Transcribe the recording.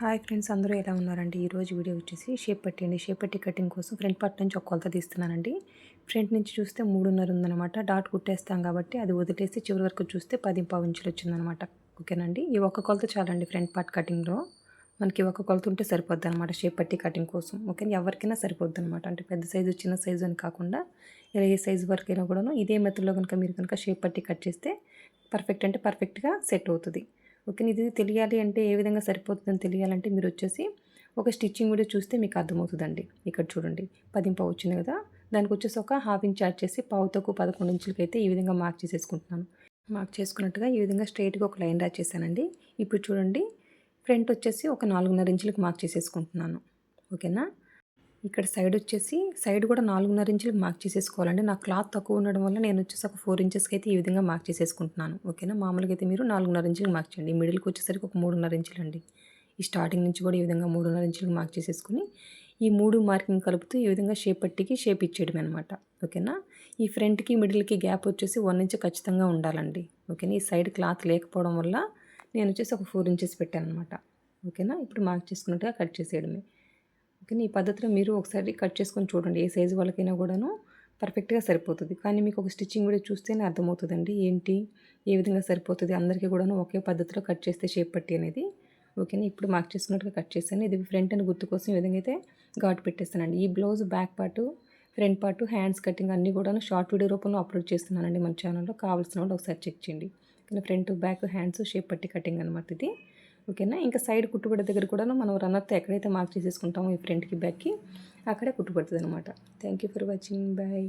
Hi friends, అందరూ ఎలా ఉన్నారండి? ఈరోజు వీడియో వచ్చేసి షేప్ పట్టి అండి. షేప్ పట్టి కటింగ్ కోసం ఫ్రంట్ పార్ట్ నుంచి ఒక కొలత తీస్తున్నానండి. ఫ్రంట్ నుంచి చూస్తే 3.5 ఉందన్నమాట. డాట్ కుట్టేస్తాం కాబట్టి అది వదిలేసి చివరి వరకు చూస్తే 10.5 ఇంచులు వచ్చిందనమాట. ఓకేనండి, ఈ ఒక్క కొలత చాలండి. ఫ్రంట్ పార్ట్ కటింగ్లో మనకి ఒక కొలత ఉంటే సరిపోద్ది అనమాట షేప్ పట్టి కటింగ్ కోసం. ఓకే, ఎవరికైనా సరిపోద్ది అనమాట. అంటే పెద్ద సైజు చిన్న సైజు అని కాకుండా ఇలా ఏ సైజు వరకైనా కూడాను ఇదే మెథడ్లో కనుక మీరు కనుక షేప్ పట్టి కట్ చేస్తే పర్ఫెక్ట్ అంటే పర్ఫెక్ట్గా సెట్ అవుతుంది. ఓకే, ఇది తెలియాలి అంటే ఏ విధంగా సరిపోతుందని తెలియాలంటే మీరు వచ్చేసి ఒక స్టిచ్చింగ్ వీడియో చూస్తే మీకు అర్థమవుతుందండి. ఇక్కడ చూడండి, 10.5 వచ్చింది కదా, దానికి వచ్చేసి ఒక హాఫ్ ఇంచ్ యాడ్ చేసి పావుతోకు 11 ఇంచులకి అయితే ఈ విధంగా మార్క్ చేసేసుకుంటున్నాను. మార్క్ చేసుకున్నట్టుగా ఈ విధంగా స్ట్రైట్గా ఒక లైన్ డ్రా చేశానండి. ఇప్పుడు చూడండి, ఫ్రంట్ వచ్చేసి ఒక 4.5 ఇంచులకు మార్క్ చేసేసుకుంటున్నాను. ఓకేనా, ఇక్కడ సైడ్ వచ్చేసి సైడ్ కూడా 4.5 ఇంచులకు మార్క్ చేసేసుకోవాలండి. నా క్లాత్ తక్కువ ఉండడం వల్ల నేను వచ్చేసి ఒక 4 ఇంచెస్కి అయితే ఈ విధంగా మార్క్ చేసేసుకుంటున్నాను. ఓకేనా, మామూలుగా అయితే మీరు 4.5 ఇంచులకు మార్క్ చేయండి. మిడిల్కి వచ్చేసరికి ఒక 3.5 ఇంచులు అండి. ఈ స్టార్టింగ్ నుంచి కూడా ఈ విధంగా 3.5 ఇంచులకు మార్క్ చేసేసుకుని ఈ 3 మార్కింగ్ కలుపుతూ ఈ విధంగా షేప్ పట్టికి షేప్ ఇచ్చేయడం అనమాట. ఓకేనా, ఈ ఫ్రంట్కి మిడిల్కి గ్యాప్ వచ్చేసి 1 ఇంచ్ ఖచ్చితంగా ఉండాలండి. ఓకేనా, ఈ సైడ్ క్లాత్ లేకపోవడం వల్ల నేను వచ్చేసి ఒక 4 ఇంచెస్ పెట్టాను అనమాట. ఓకేనా, ఇప్పుడు మార్క్ చేసుకున్నట్టుగా కట్ చేసేయడమే. ఓకే, ఈ పద్ధతిలో మీరు ఒకసారి కట్ చేసుకొని చూడండి. ఏ సైజు వాళ్ళకైనా కూడాను పర్ఫెక్ట్గా సరిపోతుంది. కానీ మీకు ఒక స్టిచ్చింగ్ వీడియో చూస్తేనే అర్థమవుతుందండి ఏంటి ఏ విధంగా సరిపోతుంది. అందరికీ కూడాను ఒకే పద్ధతిలో కట్ చేస్తే షేప్ పట్టి అనేది. ఓకేనా, ఇప్పుడు మార్క్ చేసుకున్నట్టుగా కట్ చేశాను. ఇది ఫ్రంట్ అని గుర్తు కోసం ఈ విధంగా అయితే ఘాటు పెట్టేస్తానండి. ఈ blouse back part, front part, hands cutting అన్నీ కూడాను షార్ట్ వీడియో రూపంలో అప్లోడ్ చేస్తున్నానండి మన ఛానల్లో. కావాల్సిన వాళ్ళు ఒకసారి చెక్ చేయండి. కానీ ఫ్రంట్ బ్యాక్ హ్యాండ్స్ షేప్ పట్టి కటింగ్ అనమాట ఇది. ఓకేనా, ఇంకా సైడ్ కుట్టుబడి దగ్గర కూడా మనం రన్నర్తో ఎక్కడైతే మార్క్ చేసేసుకుంటామో ఈ ఫ్రంట్కి బ్యాక్కి అక్కడే కుట్టుబడుతుంది అనమాట. Thank you for watching. Bye.